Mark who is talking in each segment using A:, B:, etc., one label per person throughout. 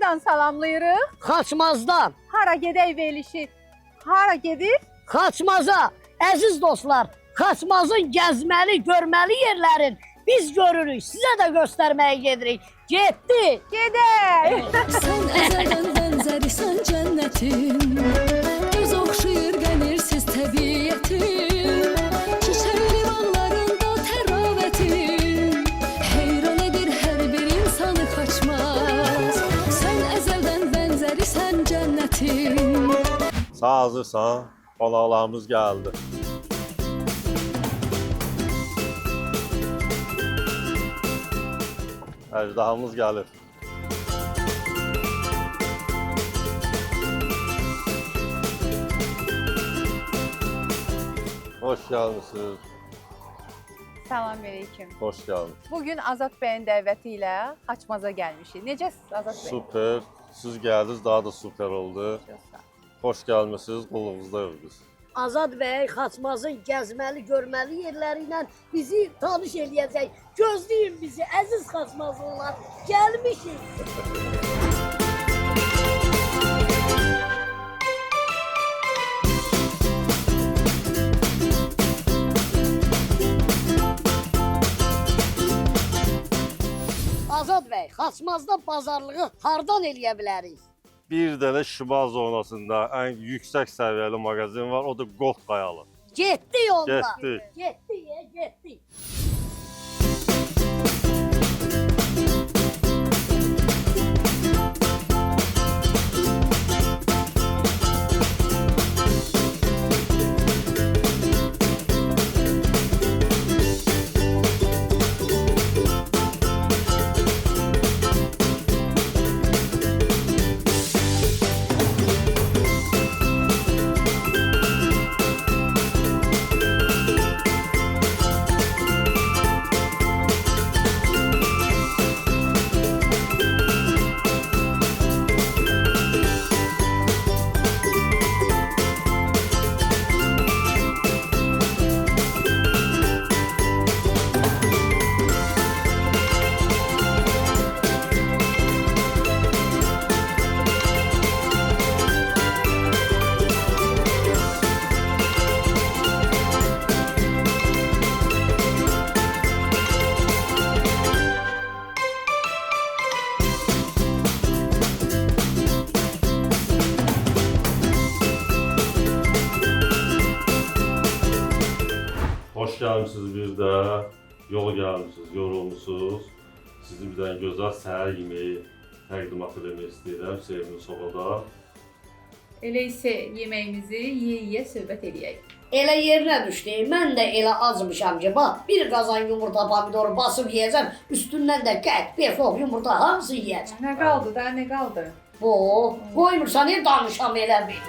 A: Haradan salamlayırıq?
B: Xaçmazdan.
A: Hara gedək verilişi? Hara gedir?
B: Xaçmaza. Əziz dostlar, Xaçmazın gəzməli, görməli yerlərin biz görürük. Sizə də göstərməyə gedirik. Getdi.
A: Gedək.
C: Sən əzəldən bənzərisən cənnətin, göz oxşayır qəmirsiz təbiətin, çiçəkli bağlarında təravətin, heyran edir hər bir insanı Xaçmaz. Sən əzəldən bənzərisən cənnətin.
D: Sağ hazırsan, balıqlarımız gəldi. Əjdahamız gəlir. Hoş gəlmişsiniz.
A: Salam aleyküm.
D: Hoş geldiniz.
A: Bugün Azad bəyin dəvəti ilə Xaçmaza gəlmişik. Necəsiz Azad bəy?
D: Süper. Siz geldiniz, daha da süper oldu.
A: Çox sağ ol.
D: Hoş gelmişsiniz, qulluğunuzdayıq biz.
B: Azad bəy Xaçmazın gəzməli, görməli yerləri ilə bizi tanış eləyəcək. Gözləyin bizi, əziz Xaçmazlılar. Gəlmişik. Azad bəy, Xaçmazda bazarlığı hardan eləyə bilərik?
D: Bir dənə Şimal zonasında ən yüksək səviyyəli mağazin var, o da Qolt Qayalı.
B: Getdik onda.
D: Getdik.
B: Getdik.
D: Hoş gelmişsiniz bir də. Yol gəlmişsiniz, yorulmuşsunuz. Sizi bir dənə gözəl səhər yeməyi təqdimat etmək istəyirəm Sevimli Sobada.
E: Elə isə yeməyimizi yeyə söhbət eləyək.
B: Elə yerinə düşdü. Mən də elə acmışam ki, bax, bir qazan yumurta, pomidoru basıb yeyəcəm, üstündən də qət, befoq yumurta hamısı yeyəcəm.
E: Nə qaldı da, nə qaldı?
B: Bu, qoymursan, danışam elə bil.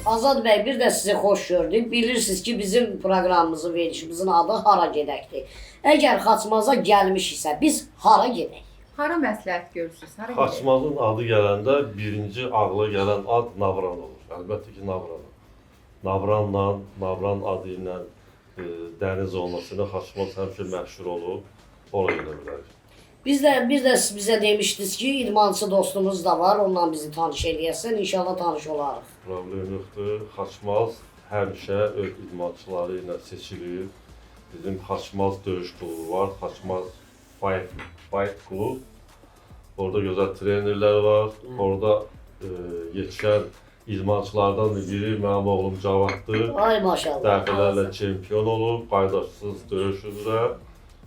B: Azad bəy, bir də sizi xoş gördük. Bilirsiniz ki, bizim proqramımızın, verilişimizin adı Hara gedəkdir. Əgər Xaçmaza gəlmişiksə, biz hara gedək?
E: Hara məsləhət görürsünüz? Hara gedək?
D: Xaçmazın adı gələndə birinci ağla gələn ad Navran olur. Əlbəttə ki, Navran. Navran adı ilə dəniz olmasına Xaçmaz həmişə məşhur olub. Ora gedə bilərik.
B: Biz də siz bizə demişdiniz ki, idmançı dostumuz da var, onunla bizi tanış eləyəsən, inşallah tanış olarıq.
D: Problem yoxdur. Xaçmaz həmişə öz idmançıları ilə seçilir. Bizim Xaçmaz döyüş klubu var, Xaçmaz Fight Club. Orada gözəl trenerlər var. Orada yetişən idmançılardan biri mənim oğlum Cavaddır.
B: Ay maşallah.
D: Dəfələrlə çempion olub, qaydaşsız döyüş üzrə.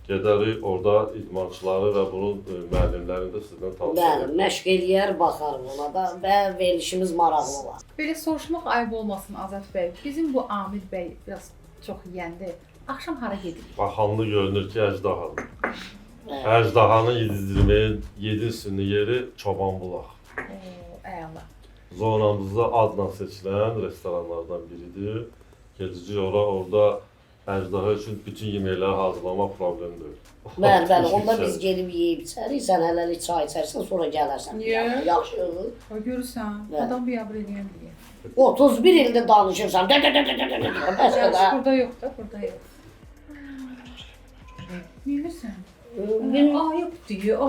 D: Gedərik orada idmançıları və bunun müəllimlərini də sizdən tanış
B: Bəli,
D: edir.
B: məşq eləyər, baxarım ona da və verilişimiz maraqlı olar.
E: Belə soruşmaq ayıb olmasın Azad bəy. Bizim bu Amir bəy biraz çox yeyəndi. Axşam hara gedirik?
D: Baxanlı görünür ki, əjdahadır.
B: Evet.
D: Əjdahanın yedizdirməyin 7 sünni yeri Çobanbulaq.
E: Əla.
D: Zonamızda adla seçilən restoranlardan biridir. Gedici orada əjdaha üçün bütün yeməkləri hazırlamaq problem deyil.
B: Bəli, onda biz gedib yeyib içərik, sən hələlik çay içərsən, sonra gələrsən.
E: Niyə?
B: Yaxşı.
E: Görürsən,
B: Bəli.
E: adam biabr eləyən deyir.
B: 31 ildir danışırsan. Bəs
E: Yaxşı,
B: də.
E: burada yox da, burada yox. Neyləsən?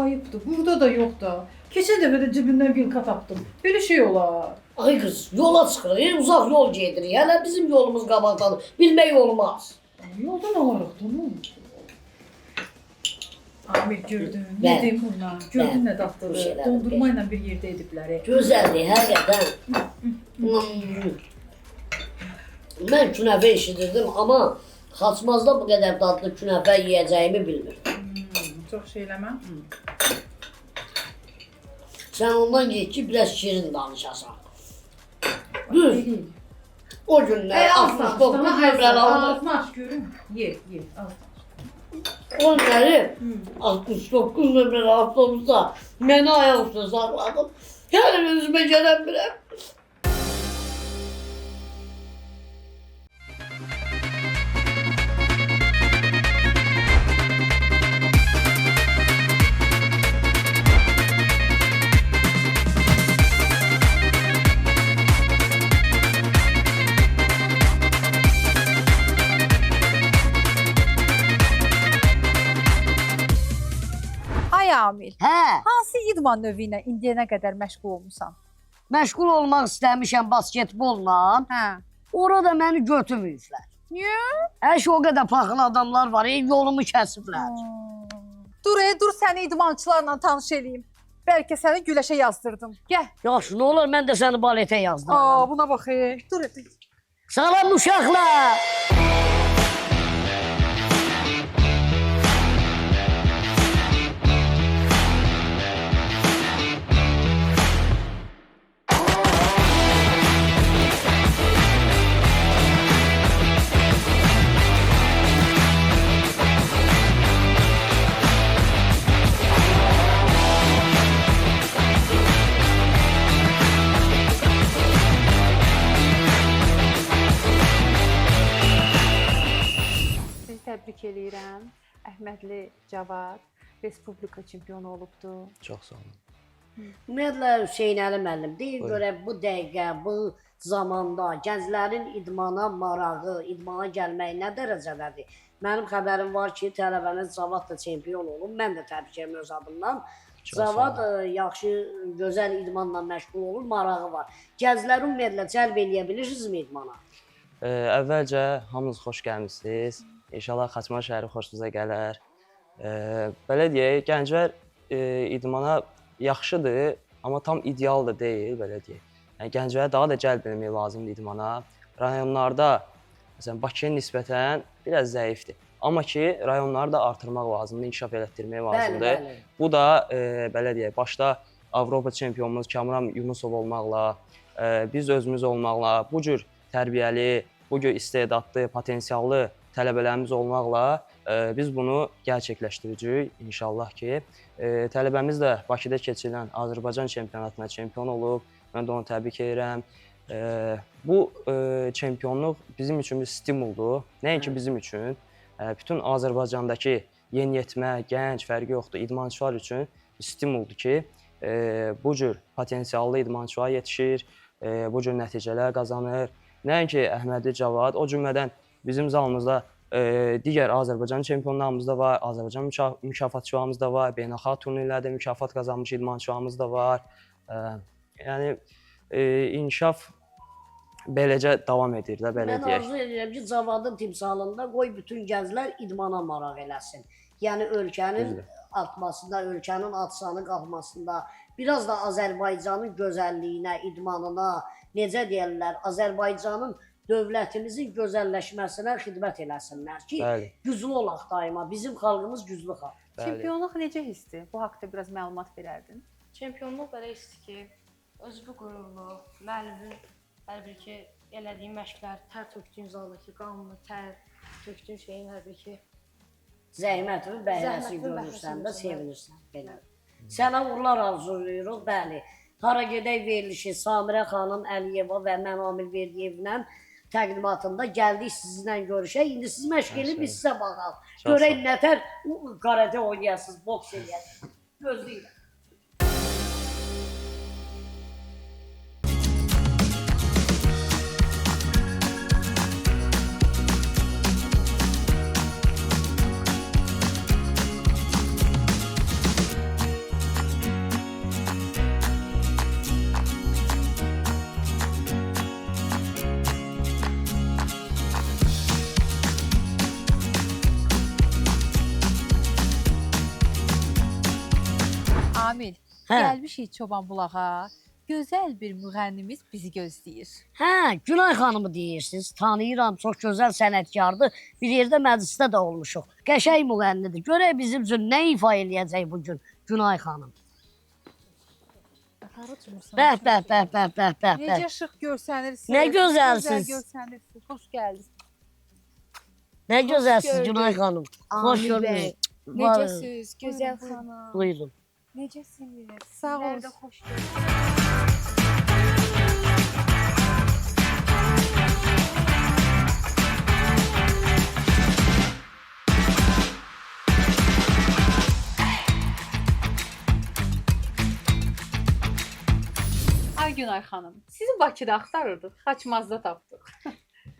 E: Ayıbdır. Burada da yox da. Keçən dəfə də cibindən vilka tapdım. Belə şey olar.
B: Ay qız, yola çıxırıq, uzaq yol gedirik. Hələ bizim yolumuz qabaqdadır. Bilmək olmaz.
E: Yolda nə var mı? Amir gördün,
B: Bəli.
E: yedim bundan. Gördün nə
B: Bu
E: dadlıdır.
B: şeylər,
E: Dondurma ilə bir yerdə ediblər.
B: Gözəldir, həqiqətən. Mən künəfə eşidirdim, amma Xaçmazda bu qədər dadlı künəfə yeyəcəyimi bilmirdim.
E: Çox şey eləmə.
B: Sən ondan get ki, biraz şirin danışasan. Düz, o günlər 69 nömrəli aldım.
E: Ağzını aç görüm. Ye.
B: O günləri 69 nömrəli avtobusda məni ayaq üstə saxladım. Gəlin özümə gələ biləm.
A: Ay Amil,
B: Hə,
A: hansı idman növü ilə indiyənə qədər məşğul olmusan?
B: məşğul olmaq istəmişəm basketbolla.
A: Hə.
B: Orada məni götürməyiblər.
A: Niyə?
B: Həş o qədər paxılı adamlar var, yolumu kəsiblər.
A: Dur səni idmançılarla tanış eləyim. Bəlkə səni güləşə yazdırdım. Gəl.
B: Yaxşı, nə olur mən də səni baletə yazdıram.
A: Buna bax. Dur.
B: Salam uşaqlar.
A: Sizi təbrik eləyirəm. Əhmədli Cavad Respublika çempionu olubdu.
F: Çox sağ olun.
B: Ümumiyyətlə Hüseynəli müəllim, deyir görək bu dəqiqə, bu zamanda gənclərin idmana marağı, idmana gəlməyi nə dərəcədədir? Mənim xəbərim var ki, tələbəniz Cavad da çempion olub. Mən də təbrik edirəm öz adımdan. Cavad yaxşı, gözəl idmanla məşğul olur, marağı var. Gəncləri ümumiyyətlə cəlb eləyə bilirsinizmi idmana?
F: Əvvəlcə hamınız xoş gəlmisiniz. İnşallah Xaçmaz şəhəri xoşunuza gələr. Belə deyək, gənclər idmana yaxşıdır, amma tam ideal da deyil, belə deyək. Yəni gəncləri daha da cəlb etmək lazımdır idmana. Rayonlarda məsələn Bakıya nisbətən biraz zəifdir. Amma ki, rayonları da artırmaq lazımdır, inkişaf elətdirmək lazımdır.
B: Bəli.
F: Bu da belə deyək, başda Avropa çempionumuz Kamran Yunusov olmaqla, biz özümüz olmaqla, bu cür tərbiyəli, bu cür istedadlı, potensiallı tələbələrimiz olmaqla biz bunu gerçəkləşdirəcəyik inşallah ki. Tələbəmiz də Bakıda keçirilən Azərbaycan çempionatına çempion olub. Mən də onu təbrik edirəm. Bu çempionluq bizim üçün bir stimuldur. Nəinki bizim üçün, bütün Azərbaycandakı yeniyetmə, gənc fərqi yoxdur, idmançılar üçün bir stimuldur ki, bu cür potensiallı idmançılar yetişir, bu cür nəticələr qazanır. Nəinki Əhmədli Cavad, o cümlədən bizim zalımızda digər Azərbaycan çempionlarımız da var, Azərbaycan mükafatçılarımız da var, beynəlxalq turnirlərdə mükafat qazanmış idmançılarımız da var. Yəni inkişaf beləcə davam edir də, belə
B: Mən
F: deyək.
B: arzu edirəm ki, Cavadın timsalında qoy bütün gənclər idmana maraq eləsin. Yəni ölkənin artmasında, ölkənin ad-sanı qalxmasında, biraz da Azərbaycanın gözəlliyinə, idmanına, necə deyirlər, Azərbaycanın dövlətimizin gözəlləşməsinə xidmət eləsinlər ki, güclü olaq daima. Bizim xalqımız güclü xalq.
A: Çempionluq necə hissdir? Bu haqqda biraz məlumat verərdin.
G: Çempionluq belə hissi ki, özü qürurlu, müəllimin hər bir ki, elədiyi məşqlər, tər tökdüyün zaldakı qanlı, tər tökdüyün şeyin hər bir ki,
B: Zəhmətin bəhrəsini görürsən də sevinirsən. Belə. Sənə uğurlar arzulayırıq, bəli. Hara gedək verilişi Samirə xanım Əliyeva və mən Amil Verdiyevlə təqdimatında gəldik sizinlə görüşək. İndi siz məşq edin, biz sizə baxaq. Görək nətər karate oynayasınız, boks eləyəsiniz. Gözləyirəm.
A: Amil,
B: Hə.
A: gəlmişik Çoban Bulağa. Gözəl bir müğənnimiz bizi gözləyir.
B: Hə, Günay xanımı deyirsiniz. Tanıyıram, çox gözəl sənətkardır. Bir yerdə məclisdə də olmuşuq. Qəşəng müğənnidir. Görək bizim üçün nə ifa eləyəcək bu gün Günay xanım. Bəh, bəh, bəh, bəh, bəh, bəh, bəh.
A: Necə şıq görsənirsiniz.
B: Nə gözəlsiz.
A: Gözəl görsənirsiniz. Xoş gəldiniz.
B: Nə gözəlsiz
A: gördük.
B: Günay xanım. Xoş
A: Amil
B: gördünüz.
A: bəy, necəsiz, gözəl xanım?
B: Buyurun.
A: Necəsiniz? Sağ olun.
G: Sizlər də xoş gəldiniz.
E: Ay Günay xanım, sizi Bakıda axtarırdıq, Xaçmazda tapdıq.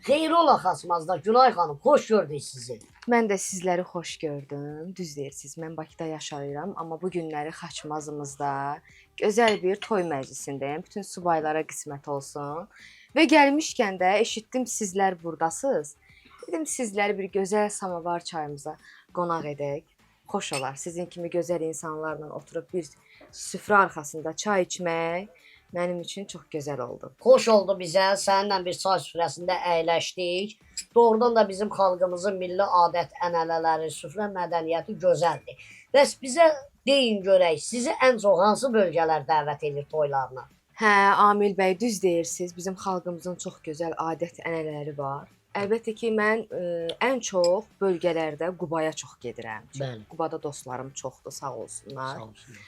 B: Xeyir ola Xaçmazda Günay xanım. Xoş gördük sizi.
H: Mən də sizləri xoş gördüm. Düz deyirsiniz. Mən Bakıda yaşayıram, amma bu günləri Xaçmazımızda gözəl bir toy məclisindəyəm. Bütün subaylara qismət olsun. Və gəlmişkən də eşitdim sizlər burdasınız. Dedim sizləri bir gözəl samavar çayımıza qonaq edək. Xoş olar. Sizin kimi gözəl insanlarla oturub bir süfrə arxasında çay içmək mənim üçün çox gözəl oldu.
B: Xoş oldu bizə. Səninlə bir çay süfrəsində əyləşdik. Doğrudan da bizim xalqımızın milli adət-ənənələri, süfrə mədəniyyəti gözəldir. Bəs bizə deyin görək, sizi ən çox hansı bölgələr dəvət edir toylarına?
H: Hə, Amil bəy, düz deyirsiniz. Bizim xalqımızın çox gözəl adət-ənənələri var. Əlbəttə ki, mən ən çox bölgələrdə Qubaya çox gedirəm.
B: Bəli.
H: Qubada dostlarım çoxdur, sağ olsunlar.
B: Sağ olsunlar.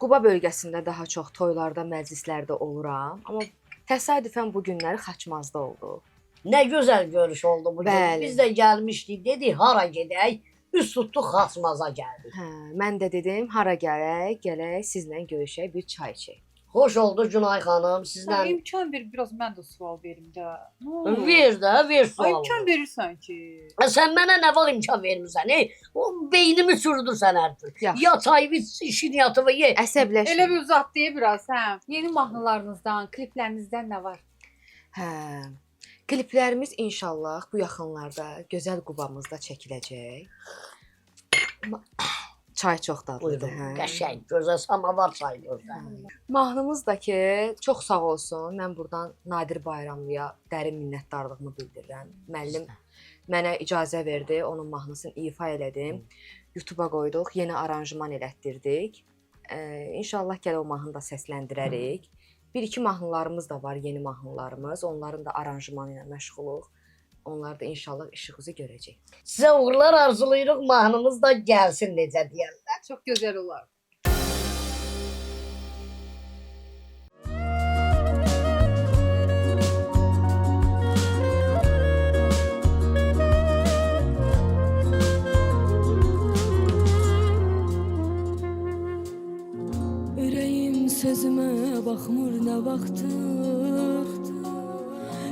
H: Quba bölgəsində daha çox toylarda, məclislərdə oluram. Amma təsadüfən bu günləri Xaçmazda oldu.
B: Nə gözəl görüş oldu bu gün.
H: Bəli.
B: Biz də gəlmişdik, dedik hara gedək? Üst tutduq Xaçmaza gəldik.
H: Hə, mən də dedim, hara gələk sizlə görüşək, bir çay içək.
B: Xoş oldu Günay xanım.
E: Sən
B: Sizlə
E: imkan ver, biraz mən də sual verim də. Nə olur?
B: ver də, ver
E: Ay,
B: sualı.
E: imkan verirsən ki.
B: Sən mənə nə var imkan vermirsən? O beynimi sürdürsən hər gün.
H: Yaxşı.
B: Ya çayı iç, işin yatığı ye.
H: Əsəbləşmə.
E: Elə bir uzat deyə biraz, hə. Yeni mahnılarınızdan, kliplərinizdən nə var?
H: Hə. Kliplərimiz inşallah bu yaxınlarda gözəl Qubamızda çəkiləcək. Çay çox dadlıdır,
B: Buyurun,
H: hə.
B: qəşəng, gözəl samavar çayı gözəl.
H: Mahnımız da ki, çox sağ olsun. Mən buradan Nadir Bayramlıya dərin minnətdarlığımı bildirirəm. Müəllim mənə icazə verdi, onun mahnısını ifa elədim. YouTube-a qoyduq, yeni aranjman elətdirdik. İnşallah gələ o mahnını da səsləndirərik. Bir-iki mahnılarımız da var, yeni mahnılarımız. Onların da aranjmanı ilə məşğuluq. Onlar da inşallah işıq üzü görəcək.
B: Sizə uğurlar arzulayırıq, mahnımız da gəlsin necə deyərlər.
E: Çox gözəl olar.
C: Ürəyim sözümə baxmır nə vaxtdır.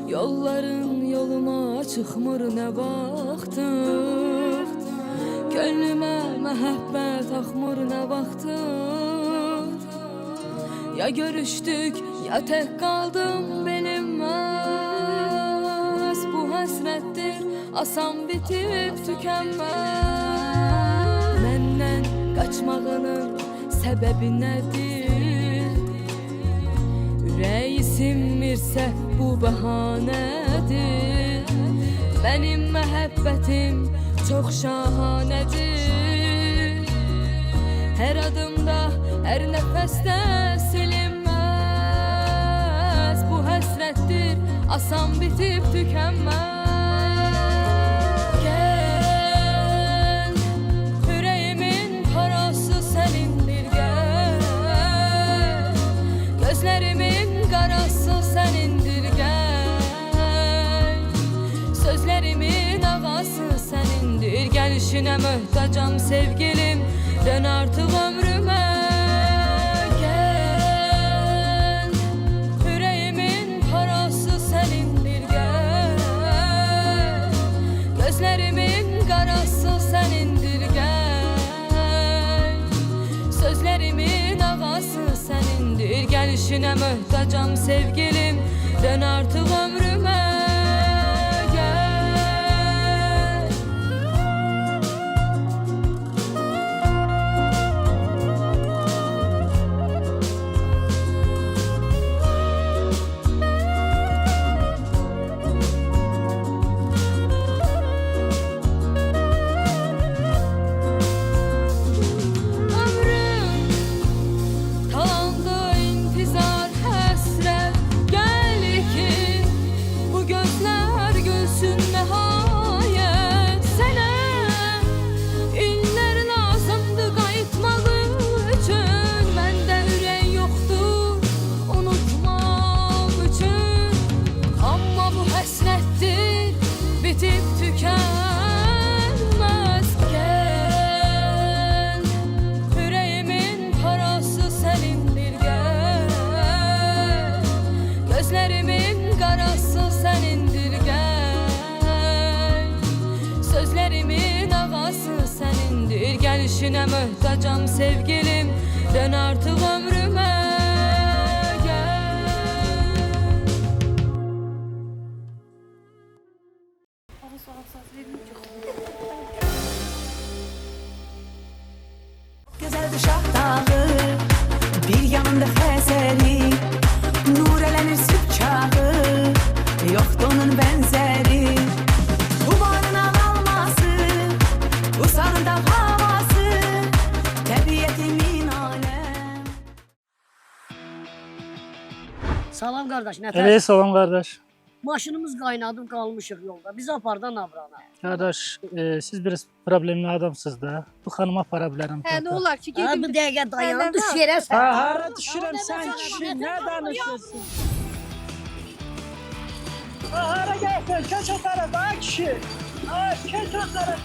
C: Yolların yoluma çıxmır nə vaxtdır. Könlümə məhəbbət axmır nə vaxtdır. Ya görüşdük, ya tək qaldım bilinməz. Bu həsrətdir, asan bitib tükənməz. Məndən qaçmağının səbəbi nədir? Ürəyi sinmirsə bu bəhanədir. Mənim məhəbbətim çox şahanədir. Hər adımda, hər nəfəsdə silinməz. Bu həsrətdir, asan bitib tükənməz. Gəl, ürəyimin parası sənindir, gəl. Gözlərimin qarası sənindir, gəl. Sözlərimin ağası sənindir, gəlişinə möhtacam sevgilim. Dön artıq ömrümə, gəl. Ürəyimin parası sənindir, gəl. Gözlərimin qarası sənindir, gəl. Sözlərimin ağası sənindir, gəlişinə möhtacam sevgilim. Dön artıq ömrümə, gəl. Gəlişinə möhtacam sevgilim, dön artıq ömrümə gəl.
I: Güzeldir şah dağı, bir yanında Xəzəri, nurələnir sübh çağı, yoxdur onun bənzəri. Bu barının alması, bu sarında havası, təbiətimin aləm.
B: Salam qardaş, nə
J: Evet, salam qardaş.
B: Maşınımız qaynadı, qalmışıq yolda. Bizi apar da Navrana.
J: Qardaş, siz biraz problemli adamsınız da. Bu xanıma apara bilərəm.
A: Hə, nə olar ki,
B: Ha,
A: gedim.
B: bir dəqiqə dayan,
A: Hə,
B: düş
A: nə
B: yerə
J: Ha,
B: sən.
J: hara düşürəm sən kişi, nə danışırsın? Ha, hara gəlsən, keç o tarafa, ha kişi. Ha, keç o tarafa.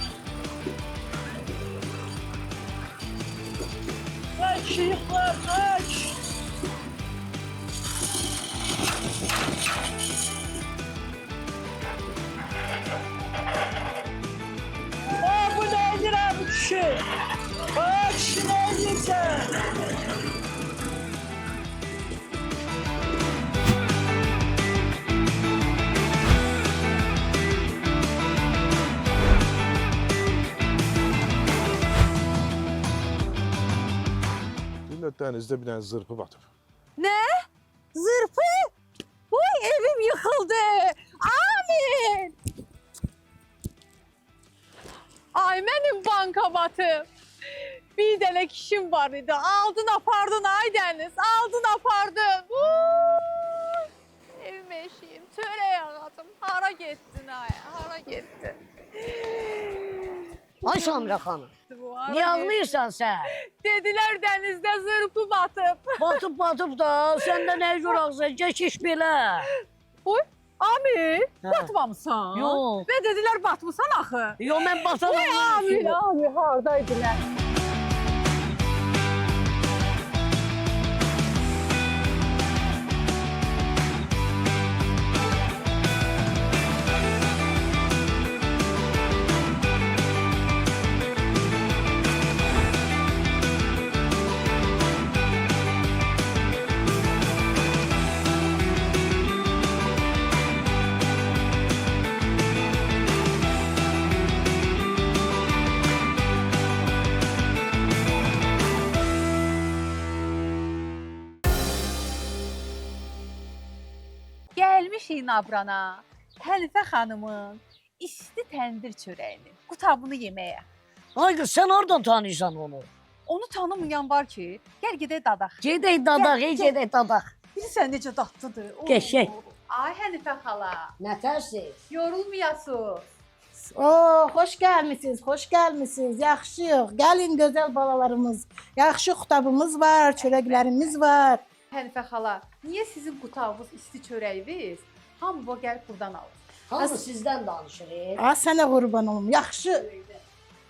J: Ha, kişi yıklar, ha kişi. Ha, bu neydir ha bu kişi? Ha, kişi neydir sen?
K: Dün də dənizdə bir dənə zırpı batıb.
A: Nə? Zırpı? Oy, evim yıkıldı. Amin. Ay, mənim banka batıb. Bir dənə kişim var idi. Aldın apardın ay Dəniz. Aldın apardın. Uy, evim eşiyim. Çörək ağacım. Hara getdin ay? Hara getdin?
B: Ay Samira xanım,
A: Bu hara
B: niyə
A: getdin?
B: ağlayırsan sən?
A: Dedilər dənizdə zırpı batıb.
B: Batıb da, sən də nə görə ağlayırsan? Geçiş belə.
A: Oy, Amin.
B: Hə.
A: Batmamısan?
B: Yox.
A: Və dedilər batmısan axı.
B: Yo, mən batalım.
A: Amin, amin, haradaydılar? Gəlmişik Nabrana, Hənifə xanımın isti təndir çörəyini, qutabını yeməyə.
B: Ay qız, sən oradan tanıyırsan onu.
A: Onu tanımayan var ki, gəl gedək dadaq.
B: Gedək dadaq, gedək dadaq.
A: Bilirsən necə dadlıdır? Oo.
B: Qəşəng.
A: Ay Hənifə xala,
B: Nə tərsiz?
A: yorulmayasınız.
L: Oo, xoş gəlmisiniz, xoş gəlmisiniz. Yaxşıyıq. Gəlin gözəl balalarımız. Yaxşı xutabımız var, çörəklərimiz var.
A: Hənifə xala, niyə sizin qutabınız isti çörəyiniz? Hamı bu gəlib buradan alır.
B: Hamı sizdən danışır.
L: A sənə qurban olum. Yaxşı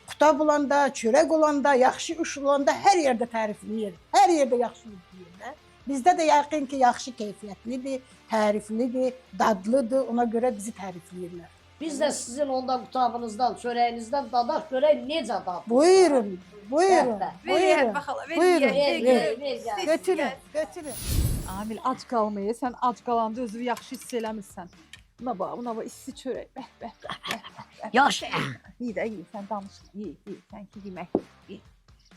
L: xutab olanda, çörək olanda, yaxşı iş olanda hər yerdə tərifləyir. Hər yerdə yaxşı deyirlər. Bizdə də yəqin ki, yaxşı keyfiyyətlidir, təriflidir, dadlıdır. Ona görə bizi tərifləyirlər.
B: Biz də sizin onda qutabınızdan, çörəyinizdən dadaq görək necə dadlı.
L: Buyurun, buyurun.
A: Verin Hənifə xala, verin.
L: Buyurun,
A: yeyək,
B: ver,
A: görək.
B: ver, ver.
L: Götürün, götürün.
A: Amil ac qalmaya, sən ac qalanda özünü yaxşı hiss eləmirsən. Buna bax, isti çörək. Bəh, bəh, bəh.
B: Yaxşı.
A: İyi də, iyi, sən danış. İyi, sən ki yemək. İyi.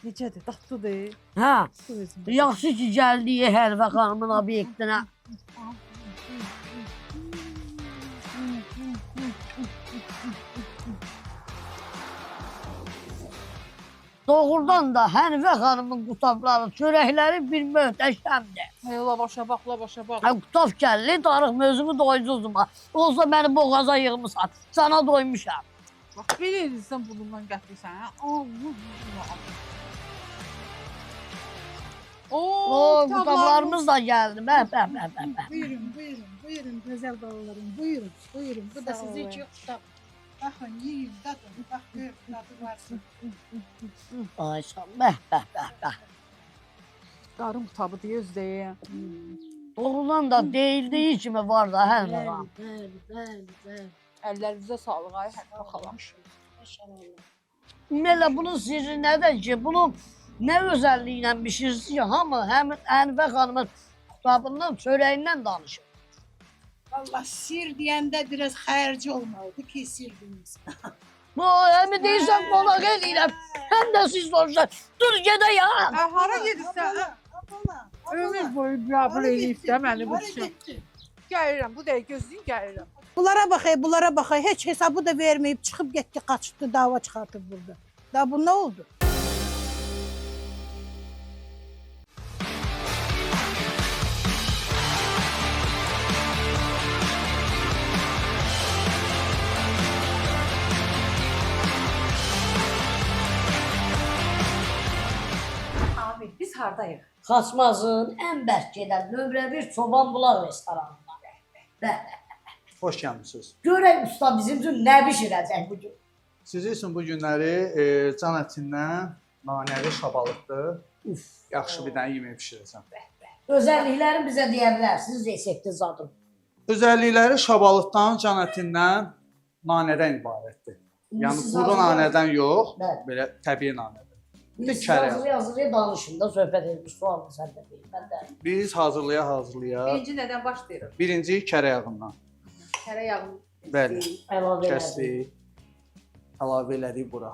A: Necədir, dadlıdır.
B: Hə,
A: Su özündə.
B: yaxşı ki gəldik Hərvə xanımın obyektinə. Doğrudan da Hənifə xanımın qutabları, çörəkləri bir möhtəşəmdir.
A: Hey, la başa bax, la başa bax.
B: Hə, qutab gəlli, darıq özümü doyduzma. Olsa məni boğaza yığmısan, sana doymuşam.
A: Bax, bilirsən bununla gətirsən, hə? Allah.
B: Oo, qutablarımız da gəldi. Bəh.
L: Buyurun, buyurun, buyurun gözəl balalarım, buyurun, buyurun. Bu da sizin üçün xutab. Baxın, yiyin, dadın, bax, gör, dadı varsın.
B: Ay sağ, bəh.
A: Qarın qutabı deyə özü deyə.
B: Doğrudan da deyildiyi kimi var da Hənifə xanım.
L: Bəli.
A: Əllərinizə sağlıq ay Hənifə xala.
B: Ümumiyyətlə bunun sirri nədir ki, bunun nə özəlliyi ilə bişirirsiniz ki, hamı həmin Ənifə xanımın kitabından, çörəyindən danışır.
L: Allah sir deyəndə biraz xərci olmalıdır ki, sir bilmirsən.
B: Bu, həmi deyirsən qonaq eləyirəm, həm də siz soruşlar, dur gedə ya.
A: Hara gedirsən? Ömür boyu qəbul eləyib də məni bu kişi. Gəlirəm, bu dəqiqə gözləyin, gəlirəm.
L: Bunlara baxay, heç hesabı da verməyib, çıxıb getdi, qaçdı, dava çıxartıb burada. Da bu nə oldu?
E: Amil, biz hardayıq?
B: Xaçmazın ən bərk gedən nömrə 1 Çoban Bulaq restoranında.
M: Xoş gəlmisiniz.
B: Görək usta bizim üçün nə bişirəcək bu gün?
M: Siz üçün bu günləri can ətindən nanəli şabalıqdır. Yaxşı bir dənə yemək bişirəcəm.
B: Özəlliklərini bizə deyə bilərsiniz, resepti zadım.
M: Özəllikləri şabalıqdan, can ətindən, nanədən ibarətdir. Yəni quru nanədən yox, belə təbii nanədən.
B: Biz hazırlaya danışın da söhbət edirik, sualını sən də deyil, mən də.
M: Biz hazırlaya.
E: Birinci nədən başlayırıq?
M: Birinci kərə yağından.
E: Kərə yağını
M: Bəli,
B: Əlavə elədik.
M: kəsdik. Əlavə elədik bura.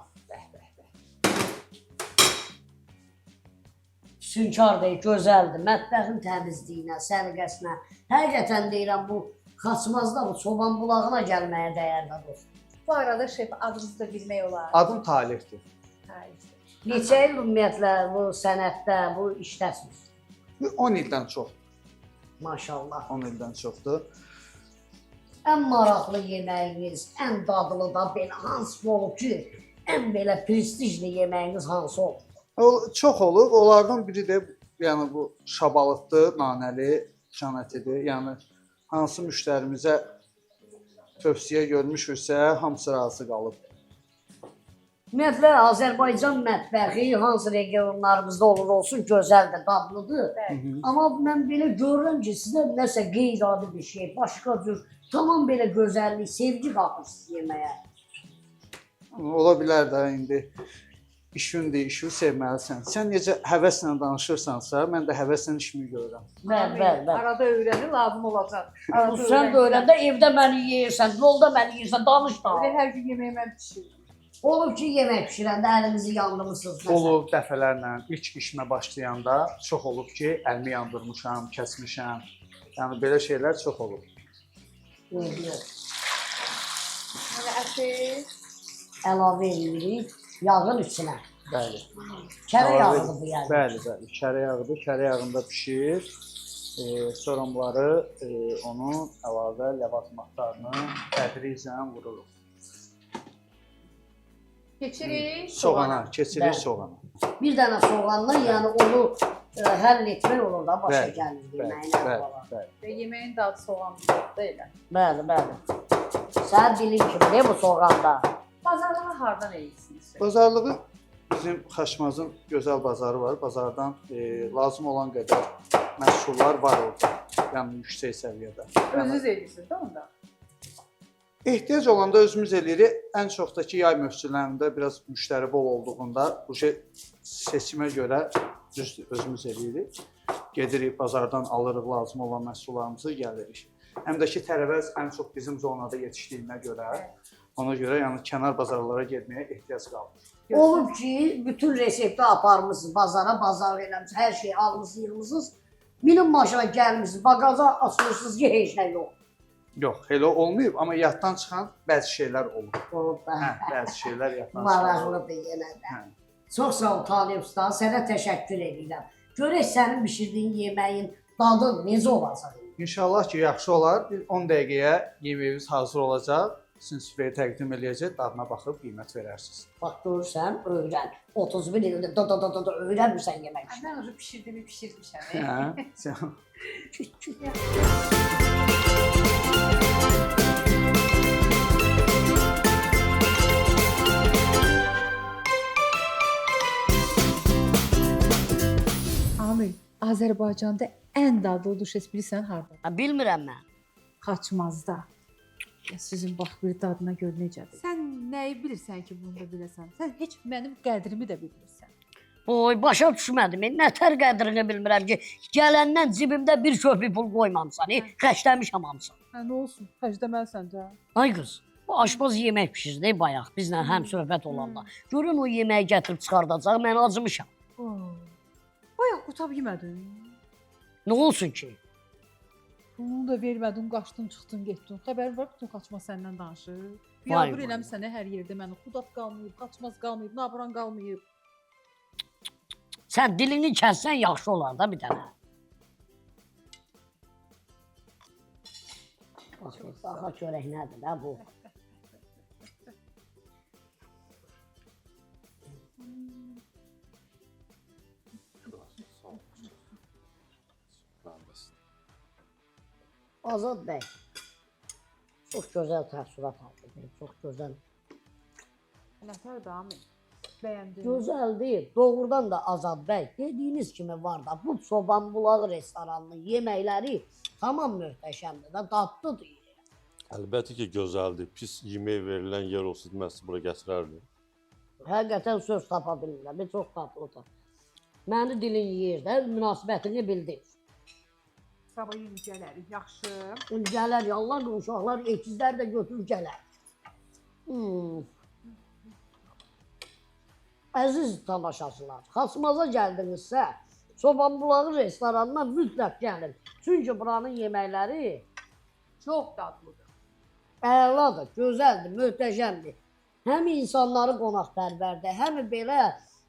B: Sünkardır, gözəldir, mətbəxin təmizliyinə, səliqəsinə. Həqiqətən deyirəm, bu Xaçmazda bu Çoban Bulağına gəlməyə dəyərli dostum.
E: Bu arada şef adınızı da bilmək olar.
M: Adım Talihdir.
B: Neçə il ümumiyyətlə bu sənətdə, bu işdəsiniz?
M: 10 ildən çoxdur.
B: Maşallah.
M: 10 ildən çoxdur.
B: Ən maraqlı yeməyiniz, ən dadlı da belə hansı olub ki, ən belə prestijli yeməyiniz hansı olub?
M: Çox olub. Onlardan biri də yəni bu şabalıqdır, nanəli, can ətidir. Yəni hansı müştərimizə tövsiyə görmüşüksə, hamısı razı qalıb.
B: Ümumiyyətlə, Azərbaycan mətbəxi hansı regionlarımızda olur olsun gözəldir, dadlıdır. Amma mən belə görürəm ki, sizə nəsə qeyri-adi bir şey, başqa cür, tamam belə gözəllik, sevgi qapırsınız yeməyə.
M: Ola bilər də indi işindir, işi sevməlisən. Sən necə həvəslə danışırsansa, mən də həvəslə işimi görürəm.
B: Bəli.
E: Arada öyrənir, lazım olacaq.
B: Sən də öyrəndə evdə məni yeyirsən, yolda məni yeyirsən, danış da.
E: Hər gün yeməyi mən pişiririm.
B: Olub ki, yemək pişirəndə əlinizi yandırmışsınız.
M: Olub dəfələrlə ilk işimə başlayanda çox olub ki, əlimi yandırmışam, kəsmişəm. Yəni belə şeylər çox olub.
E: Əti
B: əlavə edirik yağın içinə.
M: Bəli.
B: Kərə yağıdır bu yəni.
M: Bəli. Kərə yağıdır. Kərə yağında bişir. Sonra bunları onun əlavə ləvazimatlarını tədricən vururuq.
E: keçirik
M: Soğana, keçirik soğana.
B: Bir dənə soğanla yəni onu həll etmək olur da başa gəlir yeməyinə.
M: Bəli.
E: Və yeməyin dadı soğanlı da elə.
B: Bəli. Sən bilin kimi bu soğanda.
E: Bazarlığı hardan eləyirsiniz?
M: Bazarlığı bizim Xaçmazın gözəl bazarı var. Bazardan lazım olan qədər məhsullar var orada. Yəni yüksək səviyyədə.
E: Özünüz eləyirsiniz də onda?
M: Ehtiyac olanda özümüz eləyirik. Ən çox da ki, yay mövsümlərində biraz müştəri bol olduğunda bu seçimə görə özümüz eləyirik. Gedirik, bazardan alırıq lazım olan məhsullarımızı, gəlirik. Həm də ki, tərəvəz ən çox bizim zonada yetişdiyinə görə, ona görə yəni kənar bazarlara getməyə ehtiyac qalmır.
B: Olub ki, bütün resepti aparmışsınız bazara, bazar eləmişsiniz, hər şeyi almışsınız, yığmışsınız. Minib maşına gəlmişsiniz, bagaza açmışsınız ki, heç nə yox.
M: Yox, elə olmayıb, amma yaddan çıxan bəzi şeylər olur.
B: Olub da.
M: Bəzi şeylər yaddan çıxan.
B: Maraqlıdır yenə də. Çox sağ ol Talib usta, sənə təşəkkür edirəm. Görək sənin bişirdiyin yeməyin dadı necə olacaq?
M: İnşallah ki, yaxşı olar. 10 dəqiqəyə yeməyimiz hazır olacaq. Sizin süfrəyə təqdim eləyəcək, dadına baxıb qiymət verərsiniz.
B: Bax, görürsən, öyrən. 31 ildir öyrənmirsən yemək.
E: Mən onu pişirmişəm. Amil, Azərbaycanda ən dadlı duş bilirsən harda?
B: Bilmirəm mən.
E: Xaçmazda. Sizin bax bir dadına gör necədir. Sən nəyi bilirsən ki, bunu da biləsən? Sən heç mənim qədrimi də bilmirsən.
B: Oy, başa düşmədim. Nətər qədrini bilmirəm ki, gələndən cibimdə bir köpük pul qoymamısan, xərcləmişəm hamısını.
E: Hə, nə olsun? Xərcləməlisən də.
B: Ay qız, bu aşpaz yemək pişirdi bayaq bizlə həm söhbət olanda. Görün o yeməyi gətirib çıxardacaq, mən acımışam.
E: Bayaq qutab yemədin.
B: Nə olsun ki?
E: Pulunu da vermədin, qaçdın, çıxdın, getdin. Xəbərin var, bütün qaçma səndən danışır.
B: Vay,
E: Biabır
B: vay.
E: eləmişsən hər yerdə məni. Xudaf qalmayıb, qaçmaz qalmayıb, nabran qalmayıb.
B: Sən dilini kəssən yaxşı olar da bir dənə. Baxa görək nədir də bu. Azad bəy, çox gözəl təəssürat aldı, çox gözəl.
E: Nətərdir Amin? Bəyəndin.
B: Gözəldir, doğrudan da Azad bəy, dediyiniz kimi var da, bu Çoban Bulağı restoranının yeməkləri tamam möhtəşəmdir də, dadlıdır.
D: Əlbəttə ki, gözəldir. Pis yemək verilən yer olsaydı, mən sizi bura gətirərdim.
B: Həqiqətən söz tapa bilmirəm, çox tatlıdır. Məni dilin yeyir də, münasibətini bildir.
E: Sabah yüzgələrik, yaxşı.
B: Gələr, yallar, uşaqlar, ekizlər də götür gələr. Əziz tamaşaçılar, Xaçmaza gəldinizsə, Çoban Bulağı restoranına mütləq gəlin. Çünki buranın yeməkləri
E: Çox dadlıdır.
B: əladır, gözəldir, möhtəşəmdir. Həm insanları qonaqpərvərdir, həm belə,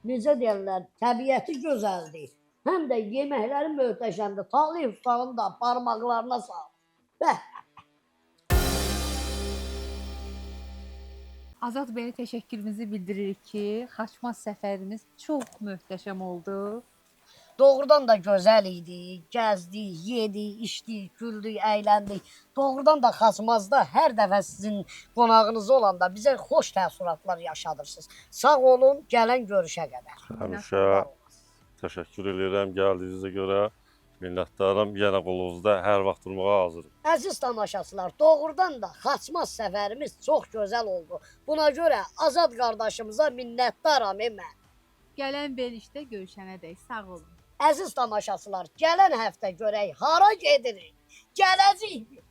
B: necə deyirlər, təbiəti gözəldir. Həm də yeməkləri möhtəşəmdir. Talih Usta'nın da parmaqlarına sağlıq. Bəh!
E: Azad bəyə təşəkkürümüzü bildiririk ki, Xaçmaz səfərimiz çox möhtəşəm oldu.
B: Doğrudan da gözəl idi. Gəzdik, yedik, içdik, güldük, əyləndik. Doğrudan da Xaçmazda hər dəfə sizin qonağınız olanda bizə xoş təəssüratlar yaşadırsınız. Sağ olun, gələn görüşə qədər.
D: Həmişə təşəkkür edirəm gəldiyinizə görə. Minnətdaram, yenə qolunuzda hər vaxt durmağa hazırım.
B: Əziz tamaşaçılar, doğrudan da Xaçmaz səfərimiz çox gözəl oldu. Buna görə Azad qardaşımıza minnətdaram mən.
E: Gələn verilişdə görüşənədək sağ olun.
B: Əziz tamaşaçılar, gələn həftə görək hara gedirik? Gələcəyik.